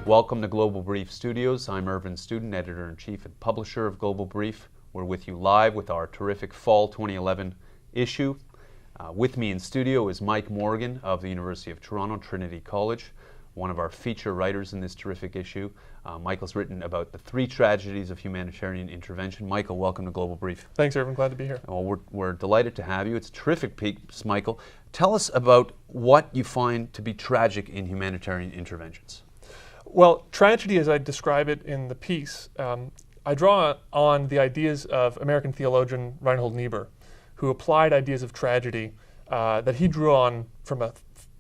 Welcome to Global Brief Studios. I'm Irvin Student, Editor-in-Chief and Publisher of Global Brief. We're with you live with our terrific Fall 2011 issue. With me in studio is Mike Morgan of the University of Toronto, Trinity College, one of our feature writers in this terrific issue. Michael's written about the 3 tragedies of humanitarian intervention. Michael, welcome to Global Brief. Thanks, Irvin. Glad to be here. Well, we're delighted to have you. It's a terrific piece, Michael. Tell us about what you find to be tragic in humanitarian interventions. Well, tragedy, as I describe it in the piece, I draw on the ideas of American theologian Reinhold Niebuhr, who applied ideas of tragedy that he drew on from a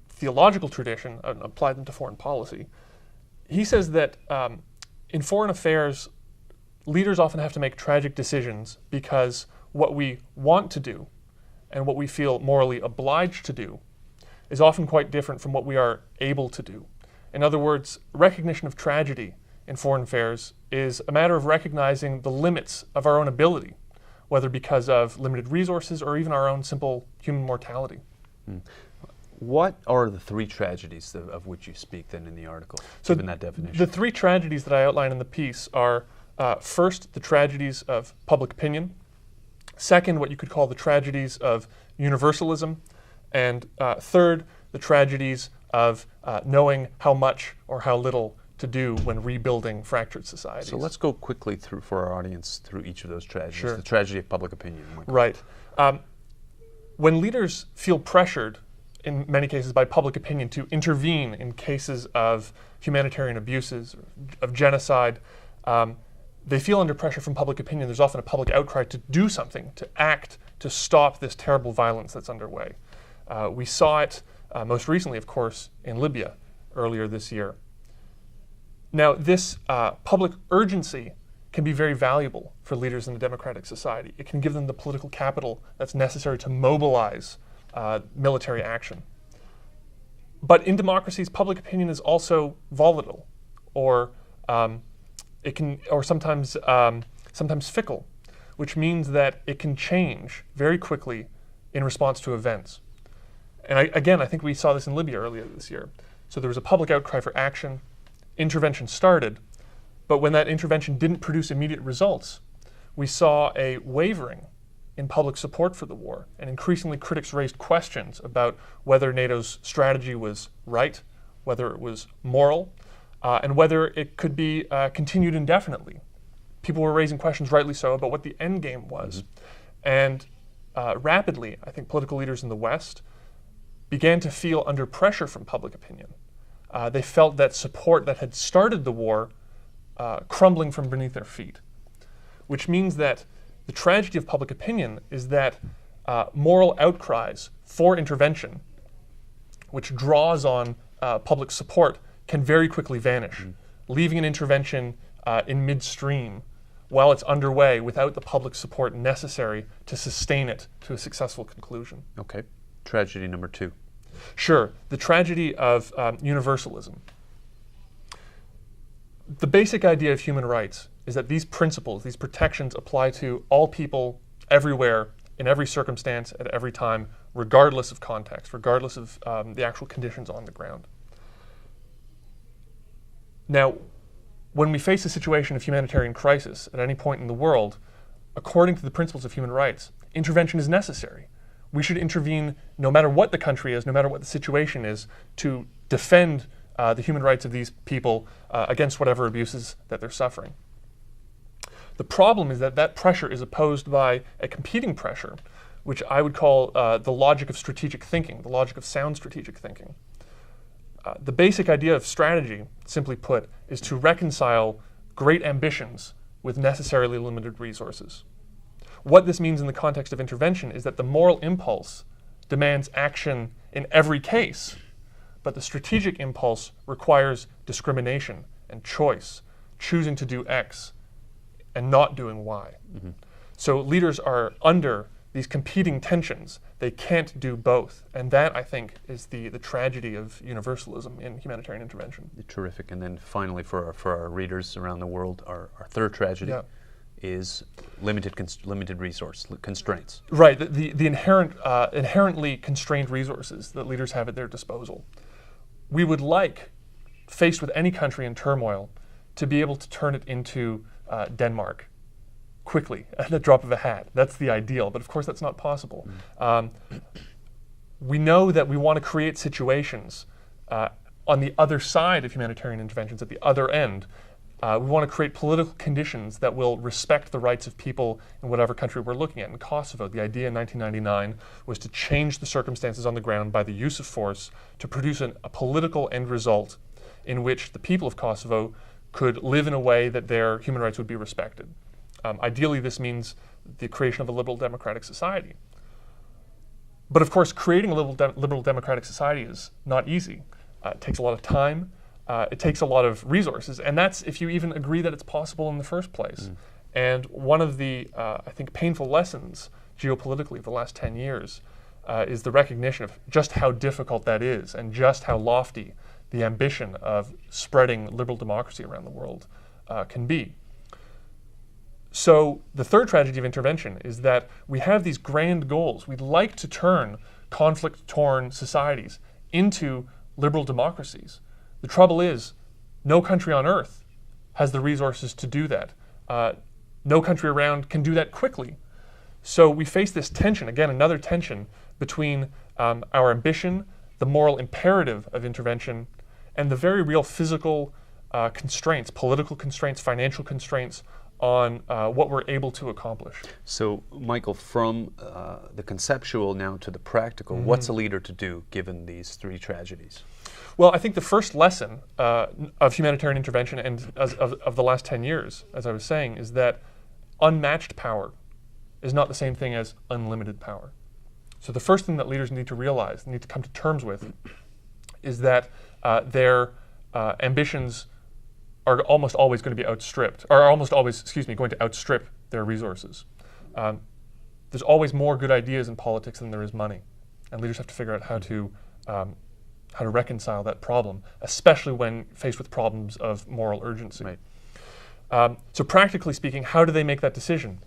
theological tradition and applied them to foreign policy. He says that in foreign affairs, leaders often have to make tragic decisions because what we want to do and what we feel morally obliged to do is often quite different from what we are able to do. In other words, recognition of tragedy in foreign affairs is a matter of recognizing the limits of our own ability, whether because of limited resources or even our own simple human mortality. What are the 3 tragedies of which you speak then in the article, given that definition? The 3 tragedies that I outline in the piece are, first, the tragedies of public opinion, second, what you could call the tragedies of universalism, and third, the tragedies of knowing how much or how little to do when rebuilding fractured societies. So let's go quickly through, for our audience, through each of those tragedies. Sure. The tragedy of public opinion. Michael. Right. When leaders feel pressured, in many cases by public opinion, to intervene in cases of humanitarian abuses, of genocide, they feel under pressure from public opinion. There's often a public outcry to do something, to act, to stop this terrible violence that's underway. We saw it most recently, of course, in Libya earlier this year. Now, this public urgency can be very valuable for leaders in a democratic society. It can give them the political capital that's necessary to mobilize military action. But in democracies, public opinion is also volatile, or sometimes fickle, which means that it can change very quickly in response to events. And I think we saw this in Libya earlier this year. So there was a public outcry for action, intervention started, but when that intervention didn't produce immediate results, we saw a wavering in public support for the war, and increasingly critics raised questions about whether NATO's strategy was right, whether it was moral, and whether it could be continued indefinitely. People were raising questions, rightly so, about what the end game was. And rapidly, I think political leaders in the West began to feel under pressure from public opinion. They felt that support that had started the war crumbling from beneath their feet, which means that the tragedy of public opinion is that moral outcries for intervention, which draws on public support, can very quickly vanish, leaving an intervention in midstream while it's underway without the public support necessary to sustain it to a successful conclusion. Okay. Tragedy number 2. Sure. The tragedy of universalism. The basic idea of human rights is that these principles, these protections, apply to all people everywhere, in every circumstance, at every time, regardless of context, regardless of the actual conditions on the ground. Now, when we face a situation of humanitarian crisis at any point in the world, according to the principles of human rights, intervention is necessary. We should intervene no matter what the country is, no matter what the situation is, to defend the human rights of these people against whatever abuses that they're suffering. The problem is that that pressure is opposed by a competing pressure, which I would call the logic of strategic thinking, the logic of sound strategic thinking. The basic idea of strategy, simply put, is to reconcile great ambitions with necessarily limited resources. What this means in the context of intervention is that the moral impulse demands action in every case, but the strategic impulse requires discrimination and choice, choosing to do X and not doing Y. So leaders are under these competing tensions. They can't do both. And that, I think, is the tragedy of universalism in humanitarian intervention. Terrific. And then finally, for our readers around the world, our third tragedy, is limited resource constraints. Right, the inherently constrained resources that leaders have at their disposal. We would like, faced with any country in turmoil, to be able to turn it into Denmark quickly, at the drop of a hat. That's the ideal, but of course that's not possible. We know that we want to create situations on the other side of humanitarian interventions, at the other end. We want to create political conditions that will respect the rights of people in whatever country we're looking at. In Kosovo, the idea in 1999 was to change the circumstances on the ground by the use of force to produce a political end result in which the people of Kosovo could live in a way that their human rights would be respected. Ideally, this means the creation of a liberal democratic society. But of course, creating a liberal democratic society is not easy. It takes a lot of time. It takes a lot of resources, and that's if you even agree that it's possible in the first place. And one of the, I think, painful lessons geopolitically of the last 10 years is the recognition of just how difficult that is and just how lofty the ambition of spreading liberal democracy around the world can be. So the third tragedy of intervention is that we have these grand goals. We'd like to turn conflict-torn societies into liberal democracies. The trouble is, no country on earth has the resources to do that. No country around can do that quickly. So we face this tension, again, another tension between our ambition, the moral imperative of intervention, and the very real physical constraints, political constraints, financial constraints on what we're able to accomplish. So, Michael, from the conceptual now to the practical, what's a leader to do given these three tragedies? Well, I think the first lesson of humanitarian intervention and of the last 10 years, as I was saying, is that unmatched power is not the same thing as unlimited power. So the first thing that leaders need to realize, need to come to terms with, is that their ambitions are almost always going to be outstripped, or are almost always, going to outstrip their resources. There's always more good ideas in politics than there is money, and leaders have to figure out how to reconcile that problem, especially when faced with problems of moral urgency. Right. So practically speaking, how do they make that decision?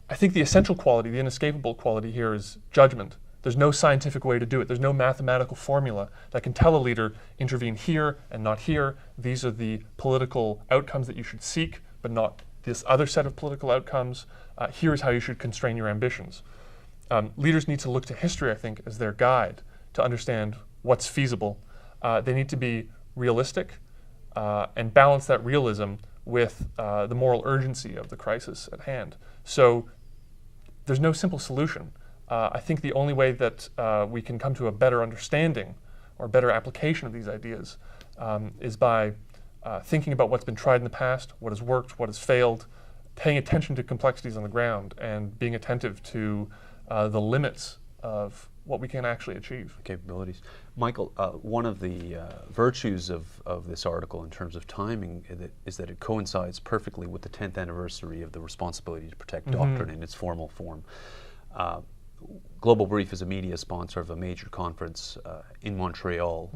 I think the essential quality, the inescapable quality here is judgment. There's no scientific way to do it. There's no mathematical formula that can tell a leader, intervene here and not here. These are the political outcomes that you should seek, but not this other set of political outcomes. Here's how you should constrain your ambitions. Leaders need to look to history, I think, as their guide to understand what's feasible. They need to be realistic and balance that realism with the moral urgency of the crisis at hand. So there's no simple solution. I think the only way that we can come to a better understanding or better application of these ideas is by thinking about what's been tried in the past, what has worked, what has failed, paying attention to complexities on the ground, and being attentive to the limits of what we can actually achieve. Capabilities. Michael, one of the virtues of this article in terms of timing is that it coincides perfectly with the 10th anniversary of the Responsibility to Protect doctrine in its formal form. Global Brief is a media sponsor of a major conference in Montreal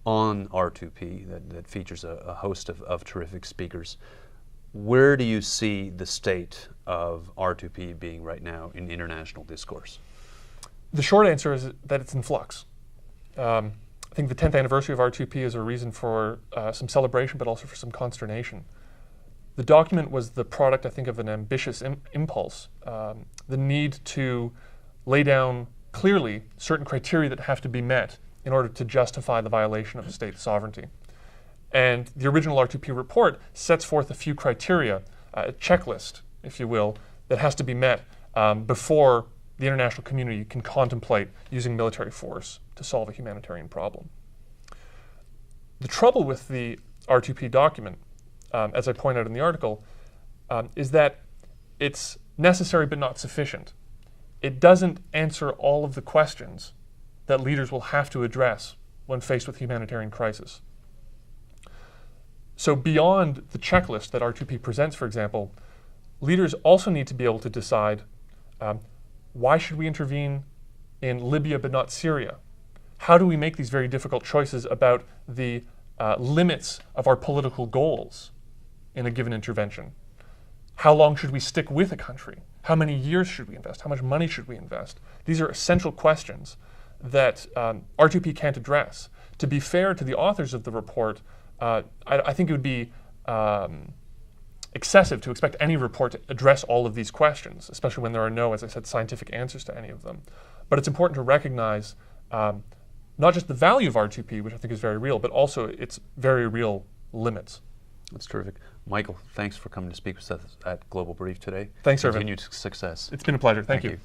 on R2P that features a host of terrific speakers. Where do you see the state of R2P being right now in international discourse? The short answer is that it's in flux. I think the 10th anniversary of R2P is a reason for some celebration, but also for some consternation. The document was the product, I think, of an ambitious impulse, the need to lay down clearly certain criteria that have to be met in order to justify the violation of state sovereignty. And the original R2P report sets forth a few criteria, a checklist, if you will, that has to be met before the international community can contemplate using military force to solve a humanitarian problem. The trouble with the R2P document, as I point out in the article, is that it's necessary but not sufficient. It doesn't answer all of the questions that leaders will have to address when faced with humanitarian crisis. So beyond the checklist that R2P presents, for example, leaders also need to be able to decide why should we intervene in Libya but not Syria? How do we make these very difficult choices about the limits of our political goals in a given intervention? how long should we stick with a country? How many years should we invest? How much money should we invest? These are essential questions that R2P can't address. To be fair to the authors of the report, I think it would be excessive to expect any report to address all of these questions, especially when there are no, as I said, scientific answers to any of them. But it's important to recognize not just the value of R2P, which I think is very real, but also its very real limits. That's terrific. Michael, thanks for coming to speak with us at Global Brief today. Thanks, Irvin. Continued success. It's been a pleasure. Thank you.